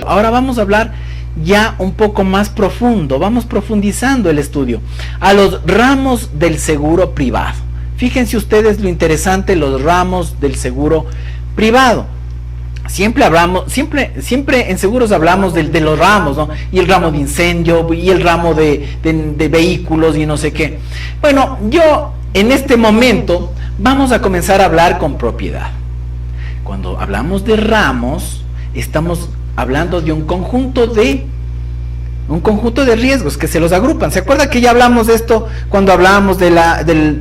Ahora vamos a hablar ya un poco más profundo, vamos profundizando el estudio a los ramos del seguro privado. Fíjense ustedes lo interesante, los ramos del seguro privado. Siempre en seguros hablamos de los ramos, ¿no? Y el ramo de incendio, y el ramo de vehículos, y no sé qué. Bueno, yo en este momento vamos a comenzar a hablar con propiedad. Cuando hablamos de ramos, estamos hablando de un conjunto de riesgos que se los agrupan. ¿Se acuerda que ya hablamos de esto cuando hablábamos de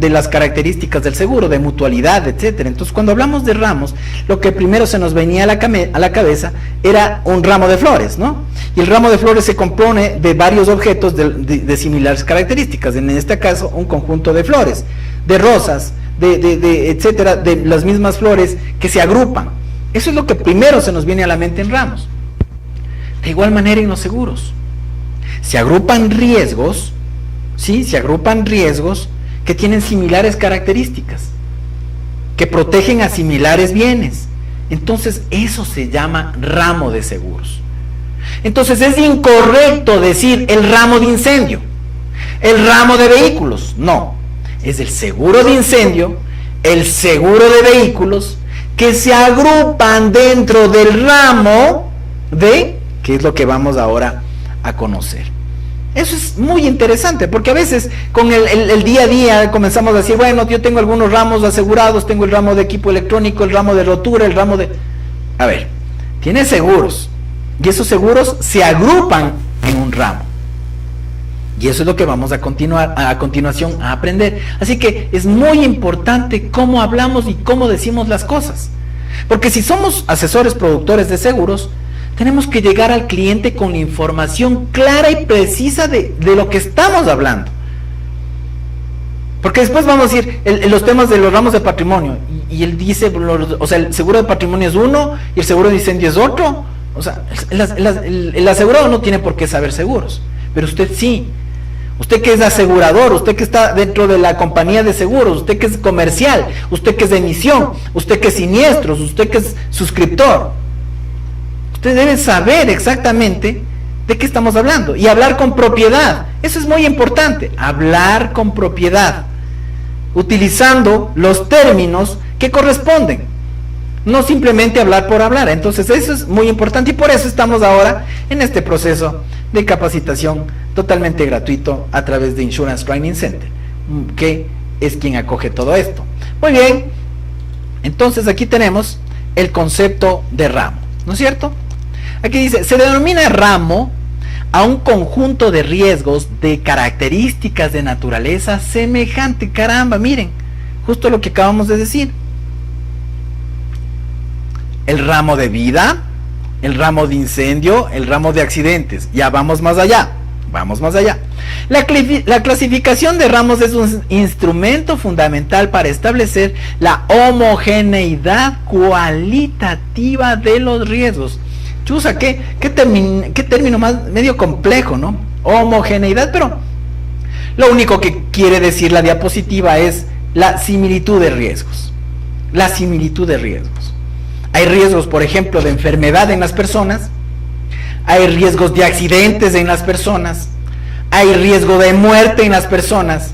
las características del seguro, de mutualidad, etcétera? Entonces, cuando hablamos de ramos, lo que primero se nos venía a la cabeza era un ramo de flores, ¿no? Y el ramo de flores se compone de varios objetos de similares características. En este caso, un conjunto de flores, de rosas, etcétera, de las mismas flores que se agrupan. Eso es lo que primero se nos viene a la mente en ramos. De igual manera en los seguros. Se agrupan riesgos, ¿sí? Se agrupan riesgos que tienen similares características, que protegen a similares bienes. Entonces, eso se llama ramo de seguros. Entonces, es incorrecto decir el ramo de incendio, el ramo de vehículos. No, es el seguro de incendio, el seguro de vehículos, que se agrupan dentro del ramo de, que es lo que vamos ahora a conocer. Eso es muy interesante, porque a veces con el día a día comenzamos a decir, bueno, yo tengo algunos ramos asegurados, tengo el ramo de equipo electrónico, el ramo de rotura, el ramo de... A ver, tiene seguros, y esos seguros se agrupan en un ramo. Y eso es lo que vamos a continuación a aprender. Así que es muy importante cómo hablamos y cómo decimos las cosas. Porque si somos asesores productores de seguros, tenemos que llegar al cliente con la información clara y precisa de lo que estamos hablando. Porque después vamos a decir los temas de los ramos de patrimonio. Y él dice, o sea, el seguro de patrimonio es uno y el seguro de incendio es otro. O sea, el asegurado no tiene por qué saber seguros, pero usted sí. Usted que es asegurador, usted que está dentro de la compañía de seguros, usted que es comercial, usted que es de emisión, usted que es siniestros, usted que es suscriptor. Usted debe saber exactamente de qué estamos hablando y hablar con propiedad. Eso es muy importante, hablar con propiedad, utilizando los términos que corresponden, no simplemente hablar por hablar. Entonces eso es muy importante y por eso estamos ahora en este proceso de capacitación totalmente gratuito a través de Insurance Training Center, que es quien acoge todo esto. Muy bien, entonces aquí tenemos el concepto de ramo, ¿no es cierto? Aquí dice, se denomina ramo a un conjunto de riesgos de características de naturaleza semejante. Caramba, miren, justo lo que acabamos de decir. El ramo de vida, el ramo de incendio, el ramo de accidentes. Ya vamos más allá, vamos más allá. La clasificación de ramos es un instrumento fundamental para establecer la homogeneidad cualitativa de los riesgos. Chusa, qué término más medio complejo, ¿no? Homogeneidad, pero lo único que quiere decir la diapositiva es la similitud de riesgos. La similitud de riesgos. Hay riesgos, por ejemplo, de enfermedad en las personas, hay riesgos de accidentes en las personas, hay riesgo de muerte en las personas.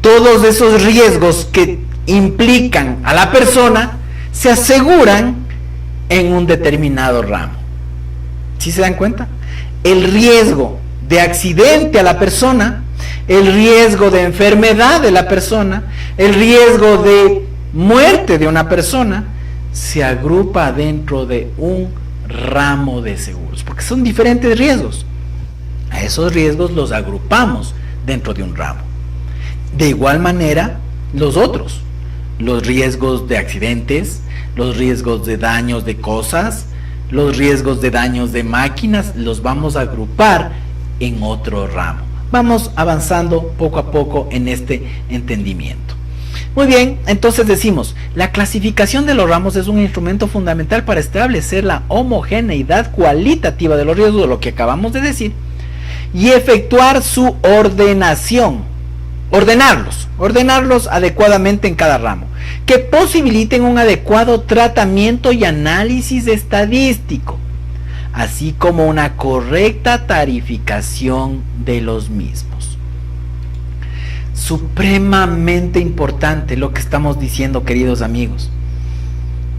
Todos esos riesgos que implican a la persona se aseguran en un determinado ramo. ¿Sí se dan cuenta? El riesgo de accidente a la persona, el riesgo de enfermedad de la persona, el riesgo de muerte de una persona, se agrupa dentro de un ramo de seguros, porque son diferentes riesgos. A esos riesgos los agrupamos dentro de un ramo. De igual manera, los otros, los riesgos de accidentes, los riesgos de daños de cosas, los riesgos de daños de máquinas, los vamos a agrupar en otro ramo. Vamos avanzando poco a poco en este entendimiento. Muy bien, entonces decimos, la clasificación de los ramos es un instrumento fundamental para establecer la homogeneidad cualitativa de los riesgos, de lo que acabamos de decir, y efectuar su ordenación, ordenarlos adecuadamente en cada ramo, que posibiliten un adecuado tratamiento y análisis estadístico. así como una correcta tarificación de los mismos. Supremamente importante lo que estamos diciendo, queridos amigos.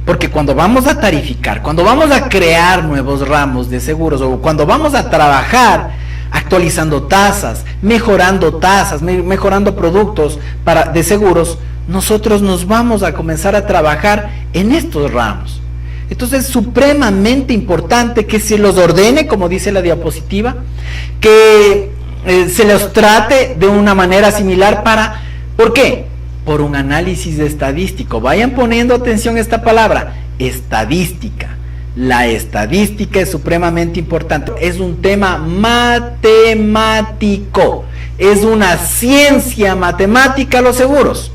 Porque cuando vamos a tarificar, cuando vamos a crear nuevos ramos de seguros, o cuando vamos a trabajar actualizando tasas, mejorando productos de seguros, nosotros nos vamos a comenzar a trabajar en estos ramos. Entonces es supremamente importante que se los ordene, como dice la diapositiva, que se los trate de una manera similar ¿por qué? Por un análisis estadístico. Vayan poniendo atención a esta palabra, estadística. La estadística es supremamente importante. Es un tema matemático. Es una ciencia matemática los seguros,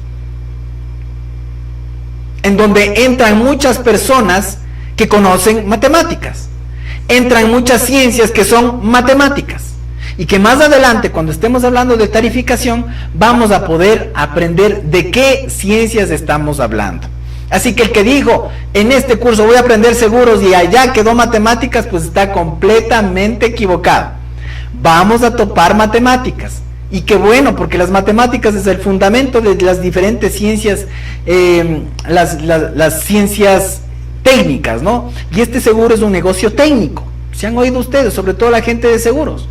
en donde entran muchas personas que conocen matemáticas. Entran muchas ciencias que son matemáticas. Y que más adelante, cuando estemos hablando de tarificación, vamos a poder aprender de qué ciencias estamos hablando. Así que el que dijo, en este curso voy a aprender seguros y allá quedó matemáticas, pues está completamente equivocado. Vamos a topar matemáticas. Y qué bueno, porque las matemáticas es el fundamento de las diferentes ciencias, las ciencias técnicas, ¿no? Y este seguro es un negocio técnico. ¿Se han oído ustedes? Sobre todo la gente de seguros.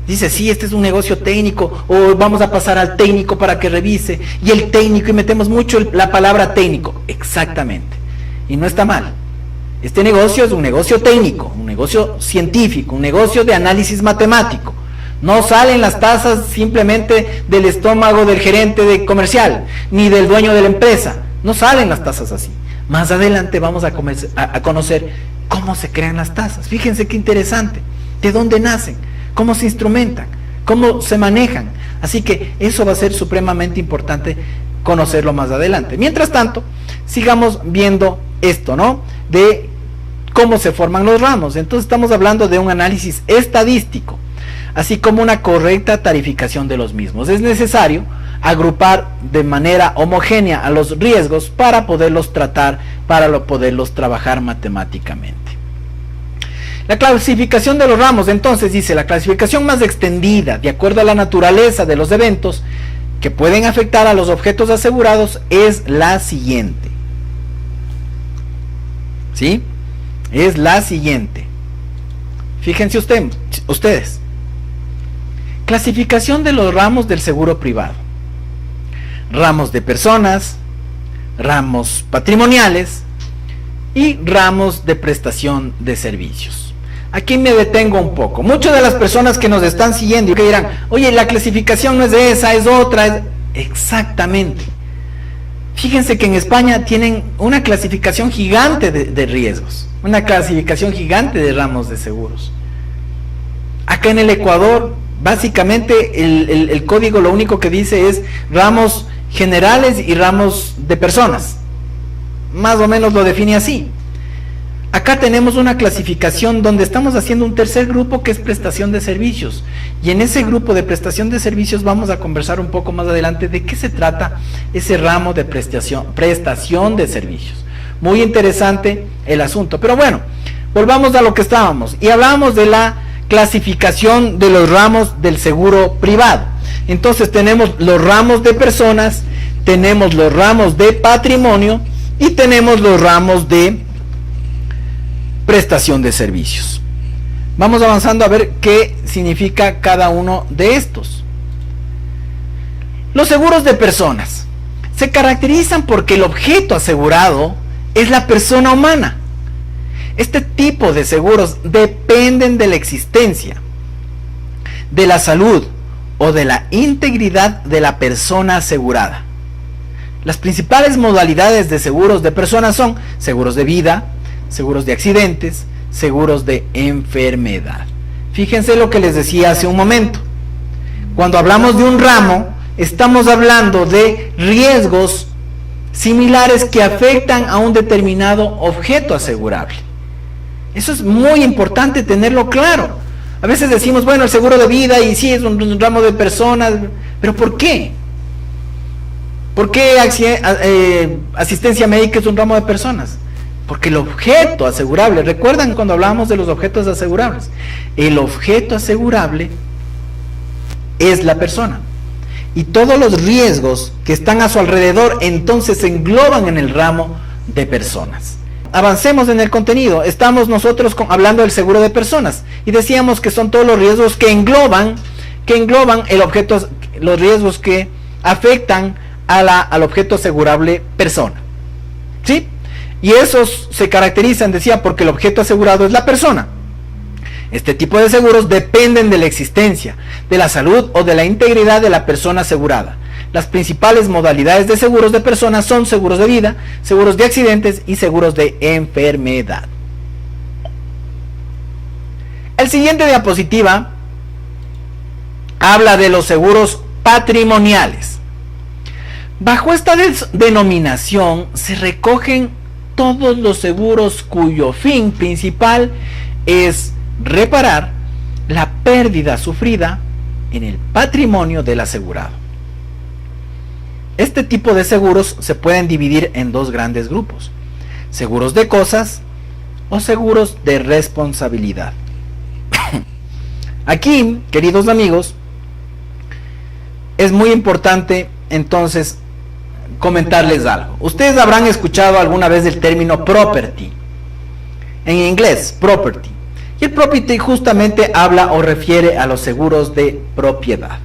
Dice, sí, este es un negocio técnico, o vamos a pasar al técnico para que revise, y el técnico, y metemos mucho la palabra técnico. Exactamente. Y no está mal. Este negocio es un negocio técnico, un negocio científico, un negocio de análisis matemático. No salen las tasas simplemente del estómago del gerente de comercial, ni del dueño de la empresa. No salen las tasas así. Más adelante vamos a conocer cómo se crean las tasas. Fíjense qué interesante. ¿De dónde nacen? ¿Cómo se instrumentan? ¿Cómo se manejan? Así que eso va a ser supremamente importante conocerlo más adelante. Mientras tanto, sigamos viendo esto, ¿no? De cómo se forman los ramos. Entonces estamos hablando de un análisis estadístico, así como una correcta tarificación de los mismos. Es necesario agrupar de manera homogénea a los riesgos para poderlos tratar, poderlos trabajar matemáticamente. La clasificación de los ramos, entonces, dice, la clasificación más extendida, de acuerdo a la naturaleza de los eventos que pueden afectar a los objetos asegurados, es la siguiente. ¿Sí? Es la siguiente. Fíjense ustedes. Clasificación de los ramos del seguro privado. Ramos de personas, ramos patrimoniales y ramos de prestación de servicios. Aquí me detengo un poco. Muchas de las personas que nos están siguiendo y que dirán, oye, la clasificación no es esa, es otra. Exactamente. Fíjense que en España tienen una clasificación gigante de riesgos, una clasificación gigante de ramos de seguros. Acá en el Ecuador, básicamente el código lo único que dice es ramos generales y ramos de personas. Más o menos lo define así. Acá tenemos una clasificación donde estamos haciendo un tercer grupo que es prestación de servicios. Y en ese grupo de prestación de servicios vamos a conversar un poco más adelante de qué se trata ese ramo de prestación de servicios. Muy interesante el asunto. Pero bueno, volvamos a lo que estábamos. Y hablábamos de la clasificación de los ramos del seguro privado. Entonces tenemos los ramos de personas, tenemos los ramos de patrimonio y tenemos los ramos de prestación de servicios. Vamos avanzando a ver qué significa cada uno de estos. Los seguros de personas se caracterizan porque el objeto asegurado es la persona humana. Este tipo de seguros dependen de la existencia, de la salud o de la integridad de la persona asegurada. Las principales modalidades de seguros de personas son seguros de vida, seguros de accidentes, seguros de enfermedad. Fíjense lo que les decía hace un momento. Cuando hablamos de un ramo, estamos hablando de riesgos similares que afectan a un determinado objeto asegurable. Eso es muy importante tenerlo claro. A veces decimos, bueno, el seguro de vida y sí es un ramo de personas, pero ¿por qué? ¿Por qué asistencia médica es un ramo de personas? Porque el objeto asegurable, ¿recuerdan cuando hablábamos de los objetos asegurables? El objeto asegurable es la persona. Y todos los riesgos que están a su alrededor entonces se engloban en el ramo de personas. Avancemos en el contenido. Estamos nosotros hablando del seguro de personas y decíamos que son todos los riesgos que engloban el objeto, los riesgos que afectan al objeto asegurable persona. ¿Sí? Y esos se caracterizan, decía, porque el objeto asegurado es la persona. Este tipo de seguros dependen de la existencia, de la salud o de la integridad de la persona asegurada. Las principales modalidades de seguros de personas son seguros de vida, seguros de accidentes y seguros de enfermedad. El siguiente diapositiva habla de los seguros patrimoniales. Bajo esta denominación se recogen todos los seguros cuyo fin principal es reparar la pérdida sufrida en el patrimonio del asegurado. Este tipo de seguros se pueden dividir en dos grandes grupos: seguros de cosas o seguros de responsabilidad. Aquí, queridos amigos, es muy importante entonces comentarles algo. Ustedes habrán escuchado alguna vez el término property, en inglés, property. Y el property justamente habla o refiere a los seguros de propiedad,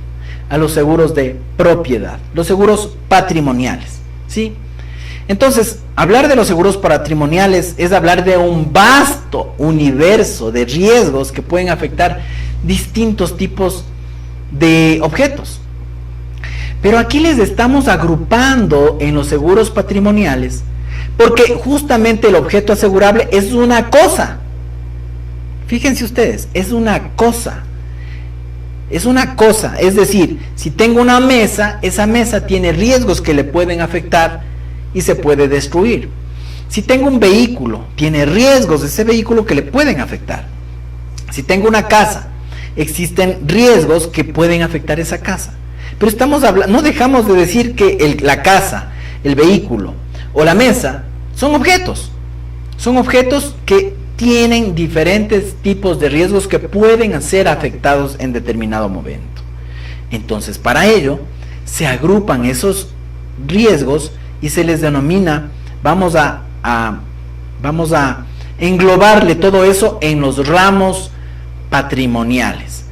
los seguros patrimoniales, ¿sí? Entonces, hablar de los seguros patrimoniales es hablar de un vasto universo de riesgos que pueden afectar distintos tipos de objetos. Pero aquí les estamos agrupando en los seguros patrimoniales porque justamente el objeto asegurable es una cosa. Fíjense ustedes, es una cosa. Es decir, si tengo una mesa, esa mesa tiene riesgos que le pueden afectar y se puede destruir. Si tengo un vehículo, tiene riesgos de ese vehículo que le pueden afectar. Si tengo una casa, existen riesgos que pueden afectar esa casa. Pero estamos hablando, no dejamos de decir que la casa, el vehículo o la mesa son objetos. Son objetos que tienen diferentes tipos de riesgos que pueden ser afectados en determinado momento. Entonces, para ello, se agrupan esos riesgos y se les denomina, vamos a englobarle todo eso en los ramos patrimoniales.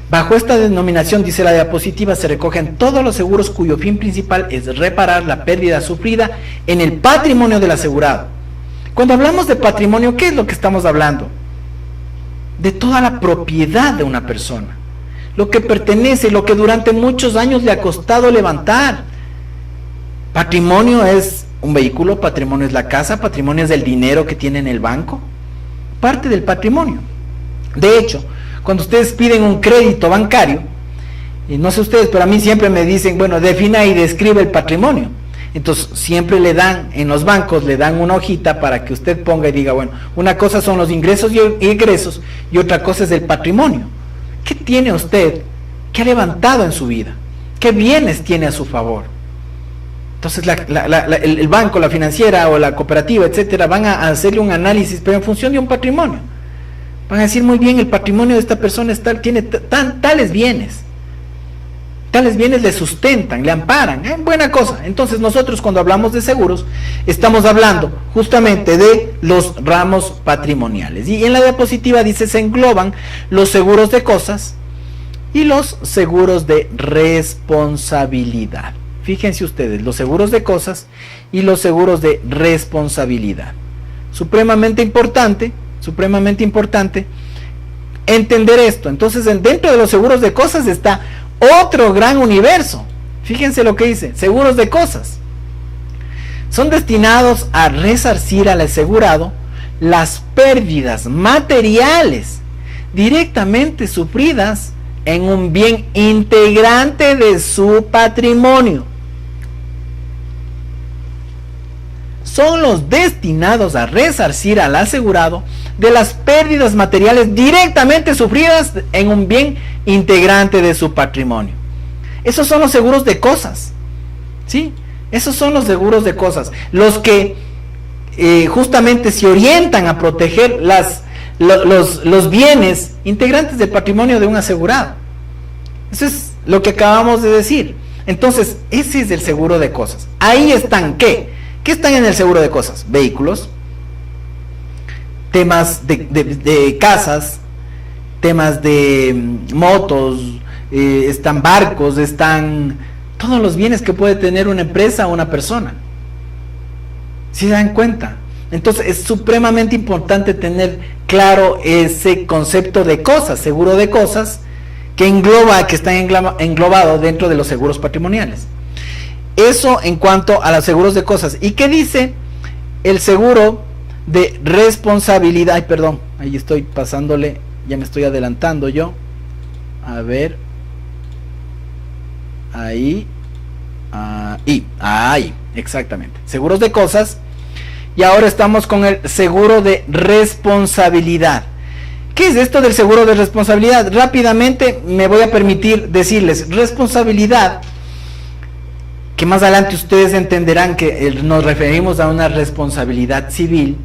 Bajo esta denominación, dice la diapositiva, se recogen todos los seguros cuyo fin principal es reparar la pérdida sufrida en el patrimonio del asegurado. Cuando hablamos de patrimonio, ¿qué es lo que estamos hablando? De toda la propiedad de una persona, lo que pertenece, lo que durante muchos años le ha costado levantar. Patrimonio es un vehículo, patrimonio es la casa, patrimonio es el dinero que tiene en el banco, parte del patrimonio. De hecho, cuando ustedes piden un crédito bancario, y no sé ustedes, pero a mí siempre me dicen, bueno, defina y describe el patrimonio. Entonces siempre le dan, en los bancos le dan una hojita para que usted ponga y diga, bueno, una cosa son los ingresos y egresos y otra cosa es el patrimonio. ¿Qué tiene usted? ¿Qué ha levantado en su vida? ¿Qué bienes tiene a su favor? Entonces el banco, la financiera o la cooperativa, etcétera, van a hacerle un análisis, pero en función de un patrimonio. Van a decir, muy bien, el patrimonio de esta persona es tiene tales bienes. Tales bienes le sustentan, le amparan, buena cosa. Entonces nosotros cuando hablamos de seguros, estamos hablando justamente de los ramos patrimoniales. Y en la diapositiva dice, se engloban los seguros de cosas y los seguros de responsabilidad. Fíjense ustedes, los seguros de cosas y los seguros de responsabilidad. Supremamente importante entender esto. Entonces, dentro de los seguros de cosas está otro gran universo. Fíjense lo que dice, seguros de cosas. Son destinados a resarcir al asegurado las pérdidas materiales directamente sufridas en un bien integrante de su patrimonio. Son los destinados a resarcir al asegurado de las pérdidas materiales directamente sufridas en un bien integrante de su patrimonio. Esos son los seguros de cosas, ¿sí? Esos son los seguros de cosas, los que justamente se orientan a proteger los bienes integrantes del patrimonio de un asegurado. Eso es lo que acabamos de decir. Entonces, ese es el seguro de cosas. Ahí están, ¿qué? ¿Qué están en el seguro de cosas? Vehículos, temas de casas, temas de motos, están barcos, están todos los bienes que puede tener una empresa o una persona. ¿Sí se dan cuenta? Entonces es supremamente importante tener claro ese concepto de cosas, seguro de cosas, que está englobado dentro de los seguros patrimoniales. Eso en cuanto a los seguros de cosas. ¿Y qué dice el seguro de responsabilidad? Ay, perdón, ahí estoy pasándole, ya me estoy adelantando yo. A ver. Ahí, exactamente. Seguros de cosas. Y ahora estamos con el seguro de responsabilidad. ¿Qué es esto del seguro de responsabilidad? Rápidamente me voy a permitir decirles. Responsabilidad, que más adelante ustedes entenderán que nos referimos a una responsabilidad civil.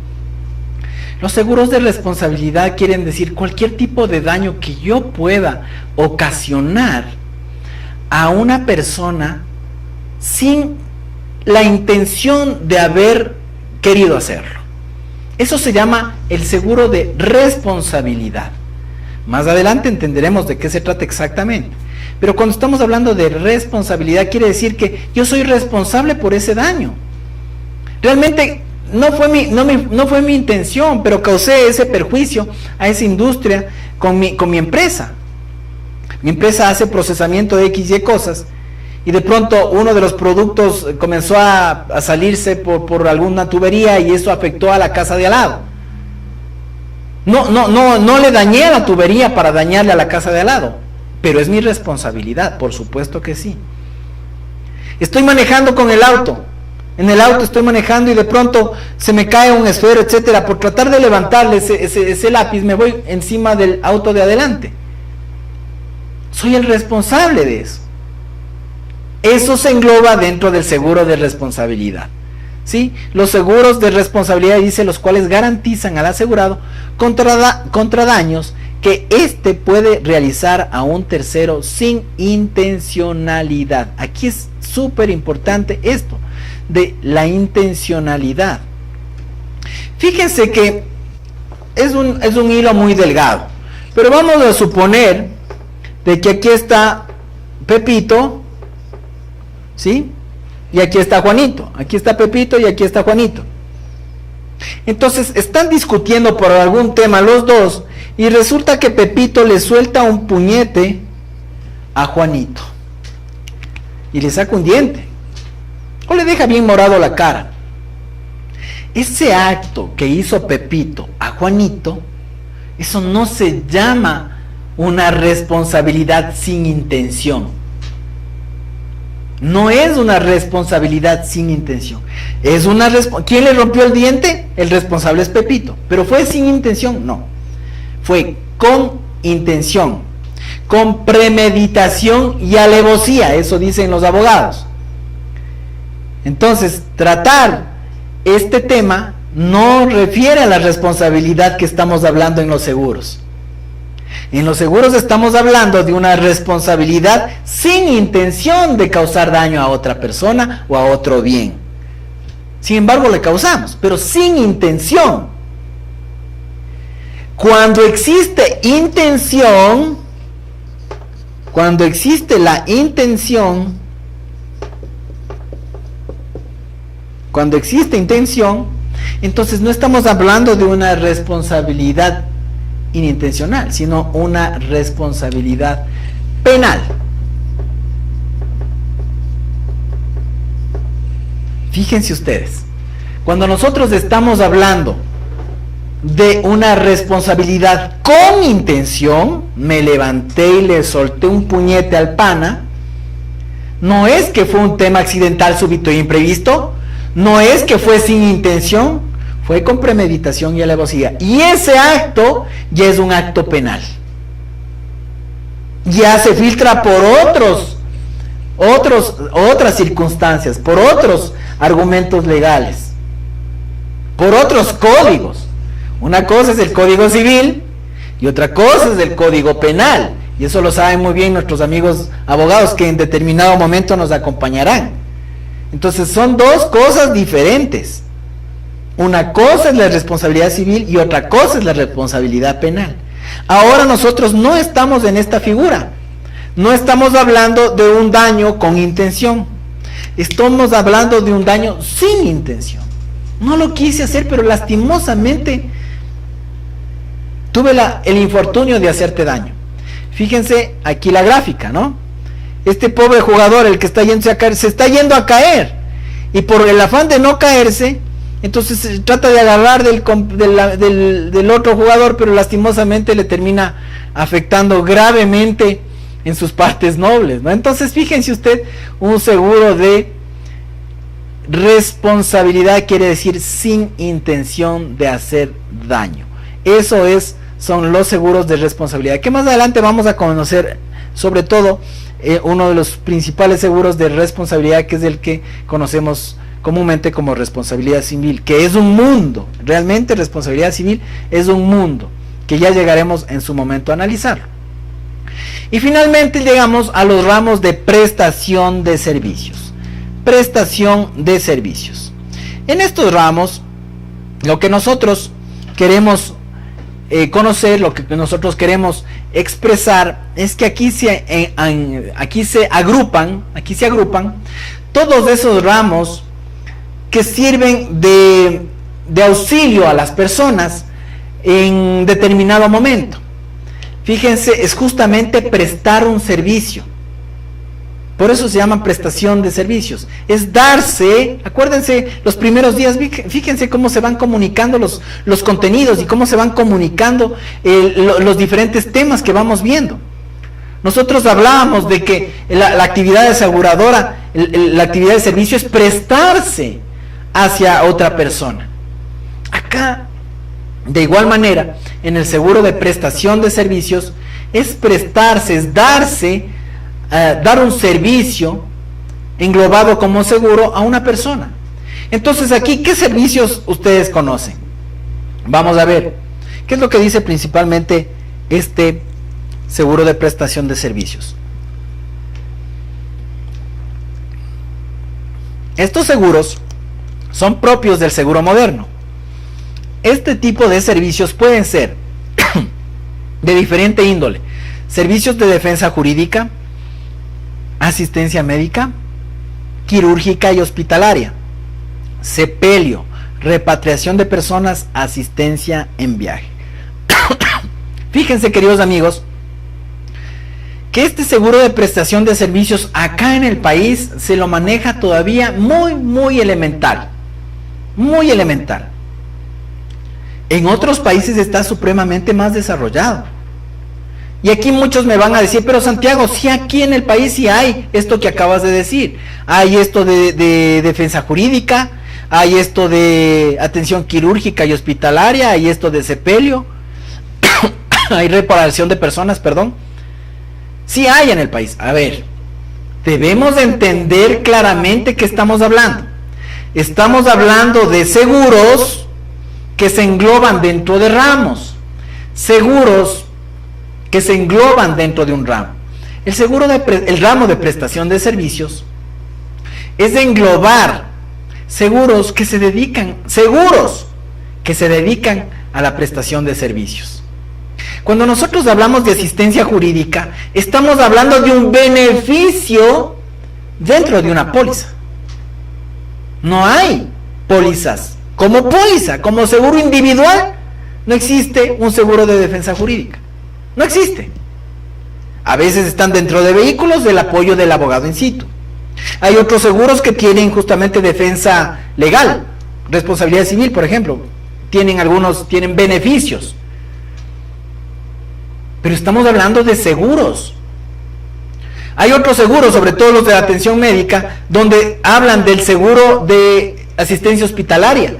Los seguros de responsabilidad quieren decir cualquier tipo de daño que yo pueda ocasionar a una persona sin la intención de haber querido hacerlo. Eso se llama el seguro de responsabilidad. Más adelante entenderemos de qué se trata exactamente. Pero cuando estamos hablando de responsabilidad, quiere decir que yo soy responsable por ese daño. Realmente no fue mi intención, pero causé ese perjuicio a esa industria con mi empresa. Mi empresa hace procesamiento de X y cosas, y de pronto uno de los productos comenzó a salirse por alguna tubería, y eso afectó a la casa de al lado. No le dañé a la tubería para dañarle a la casa de al lado, pero es mi responsabilidad, por supuesto que sí. Estoy manejando con el auto. En el auto estoy manejando y de pronto se me cae un esfero, etcétera. Por tratar de levantarle ese lápiz, me voy encima del auto de adelante. Soy el responsable de eso. Eso se engloba dentro del seguro de responsabilidad. ¿Sí? Los seguros de responsabilidad, dice, los cuales garantizan al asegurado contra daños que éste puede realizar a un tercero sin intencionalidad. Aquí es súper importante esto de la intencionalidad. Fíjense que es un hilo muy delgado, pero vamos a suponer de que aquí está Pepito, ¿sí? Y aquí está Juanito. Aquí está Pepito y aquí está Juanito. Entonces están discutiendo por algún tema los dos, y resulta que Pepito le suelta un puñete a Juanito y le saca un diente, o le deja bien morado la cara. Ese acto que hizo Pepito a Juanito, eso no se llama una responsabilidad sin intención. No es una responsabilidad sin intención. Es una ¿Quién le rompió el diente? El responsable es Pepito. ¿Pero fue sin intención? No. Fue con intención, con premeditación y alevosía. Eso dicen los abogados. Entonces, tratar este tema no refiere a la responsabilidad que estamos hablando en los seguros. En los seguros estamos hablando de una responsabilidad sin intención de causar daño a otra persona o a otro bien. Sin embargo, le causamos, pero sin intención. Cuando existe intención, cuando existe la intención, cuando existe intención, entonces no estamos hablando de una responsabilidad inintencional, sino una responsabilidad penal. Fíjense ustedes, cuando nosotros estamos hablando de una responsabilidad con intención, me levanté y le solté un puñete al pana, no es que fue un tema accidental, súbito e imprevisto, no es que fue sin intención, fue con premeditación y alevosía. Y ese acto ya es un acto penal. Ya se filtra por otras circunstancias, por otros argumentos legales, por otros códigos. Una cosa es el Código Civil y otra cosa es el Código Penal. Y eso lo saben muy bien nuestros amigos abogados que en determinado momento nos acompañarán. Entonces son dos cosas diferentes. Una cosa es la responsabilidad civil y otra cosa es la responsabilidad penal. Ahora nosotros no estamos en esta figura. No estamos hablando de un daño con intención. Estamos hablando de un daño sin intención. No lo quise hacer, pero lastimosamente tuve el infortunio de hacerte daño. Fíjense aquí la gráfica, ¿no? Este pobre jugador, el que está yendo a caer, se está yendo a caer. Y por el afán de no caerse, entonces trata de agarrar del otro jugador, pero lastimosamente le termina afectando gravemente en sus partes nobles, ¿no? Entonces fíjense usted, un seguro de responsabilidad quiere decir sin intención de hacer daño. Eso son los seguros de responsabilidad, que más adelante vamos a conocer, sobre todo uno de los principales seguros de responsabilidad, que es el que conocemos comúnmente como responsabilidad civil, que es un mundo. Realmente responsabilidad civil es un mundo, que ya llegaremos en su momento a analizar. Y finalmente llegamos a los ramos de prestación de servicios. Prestación de servicios. En estos ramos, lo que nosotros queremos conocer, lo que nosotros queremos expresar, es que aquí se agrupan todos esos ramos que sirven de auxilio a las personas en determinado momento. Fíjense, es justamente prestar un servicio. Por eso se llama prestación de servicios. Es darse, acuérdense, los primeros días, fíjense cómo se van comunicando los contenidos y cómo se van comunicando los diferentes temas que vamos viendo. Nosotros hablábamos de que la actividad aseguradora, la actividad de servicio es prestarse hacia otra persona. Acá, de igual manera, en el seguro de prestación de servicios, es prestarse, es darse, dar un servicio englobado como seguro a una persona. Entonces aquí, ¿qué servicios ustedes conocen? Vamos a ver, ¿qué es lo que dice principalmente este seguro de prestación de servicios? Estos seguros son propios del seguro moderno. Este tipo de servicios pueden ser de diferente índole: servicios de defensa jurídica, asistencia médica, quirúrgica y hospitalaria, sepelio, repatriación de personas, asistencia en viaje. Fíjense, queridos amigos, que este seguro de prestación de servicios acá en el país se lo maneja todavía muy elemental. Muy elemental. En otros países está supremamente más desarrollado. Y aquí muchos me van a decir, pero Santiago, si aquí en el país sí hay esto que acabas de decir. Hay esto de defensa jurídica, hay esto de atención quirúrgica y hospitalaria, hay esto de sepelio, hay reparación de personas, perdón. Sí hay en el país. A ver, debemos de entender claramente qué estamos hablando. Estamos hablando de seguros que se engloban dentro de ramos, seguros que se engloban dentro de un ramo. El ramo de prestación de servicios es de englobar seguros que se dedican a la prestación de servicios. Cuando nosotros hablamos de asistencia jurídica, estamos hablando de un beneficio dentro de una póliza. No hay pólizas como póliza, como seguro individual. No existe un seguro de defensa jurídica. No existe. A veces están dentro de vehículos el apoyo del abogado in situ. Hay otros seguros que tienen justamente defensa legal, responsabilidad civil, por ejemplo. Tienen beneficios. Pero estamos hablando de seguros. Hay otros seguros, sobre todo los de la atención médica, donde hablan del seguro de asistencia hospitalaria.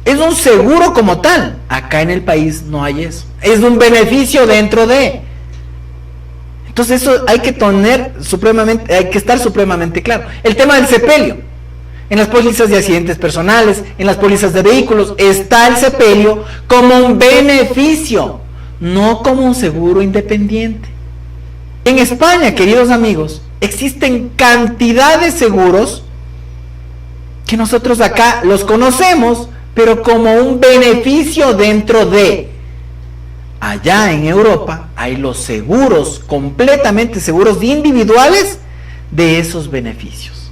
Es un seguro como tal. Acá en el país no hay eso. Es un beneficio dentro de. Entonces eso hay que estar supremamente claro. El tema del sepelio. En las pólizas de accidentes personales, en las pólizas de vehículos, está el sepelio como un beneficio, no como un seguro independiente. En España, queridos amigos, existen cantidad de seguros que nosotros acá los conocemos, pero como un beneficio dentro de. Allá en Europa hay los seguros, completamente seguros individuales de esos beneficios.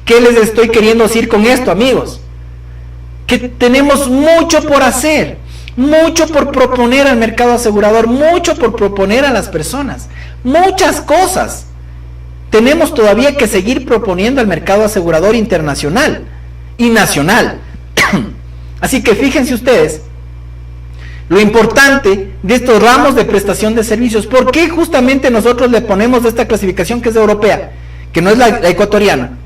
¿Qué les estoy queriendo decir con esto, amigos? Que tenemos mucho por hacer, mucho por proponer al mercado asegurador, mucho por proponer a las personas, muchas cosas. Tenemos todavía que seguir proponiendo al mercado asegurador internacional y nacional. Así que fíjense ustedes lo importante de estos ramos de prestación de servicios. ¿Por qué justamente nosotros le ponemos esta clasificación que es europea, que no es la ecuatoriana?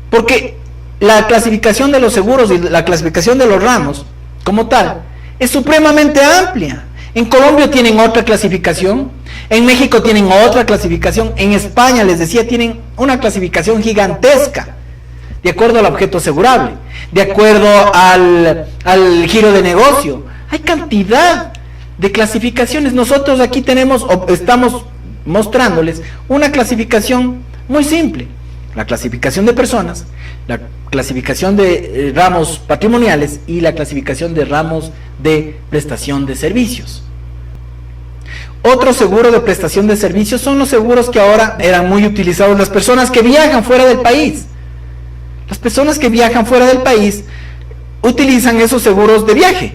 Porque la clasificación de los seguros y la clasificación de los ramos, como tal, es supremamente amplia. En Colombia tienen otra clasificación, en México tienen otra clasificación, en España, les decía, tienen una clasificación gigantesca, de acuerdo al objeto asegurable, de acuerdo al giro de negocio. Hay cantidad de clasificaciones. Nosotros aquí estamos mostrándoles una clasificación muy simple. La clasificación de personas, la clasificación de ramos patrimoniales y la clasificación de ramos de prestación de servicios. Otro seguro de prestación de servicios son los seguros que ahora eran muy utilizados, las personas que viajan fuera del país. Las personas que viajan fuera del país utilizan esos seguros de viaje,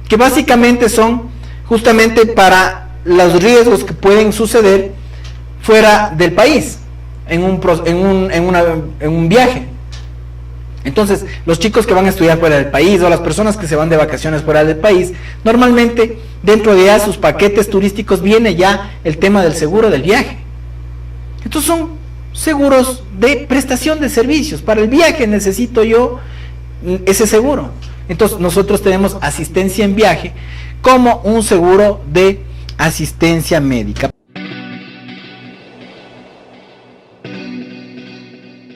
que básicamente son justamente para los riesgos que pueden suceder fuera del país, en un viaje. Entonces, los chicos que van a estudiar fuera del país o las personas que se van de vacaciones fuera del país, normalmente dentro de sus paquetes turísticos viene ya el tema del seguro del viaje. Entonces son seguros de prestación de servicios. Para el viaje necesito yo ese seguro. Entonces nosotros tenemos asistencia en viaje como un seguro de asistencia médica.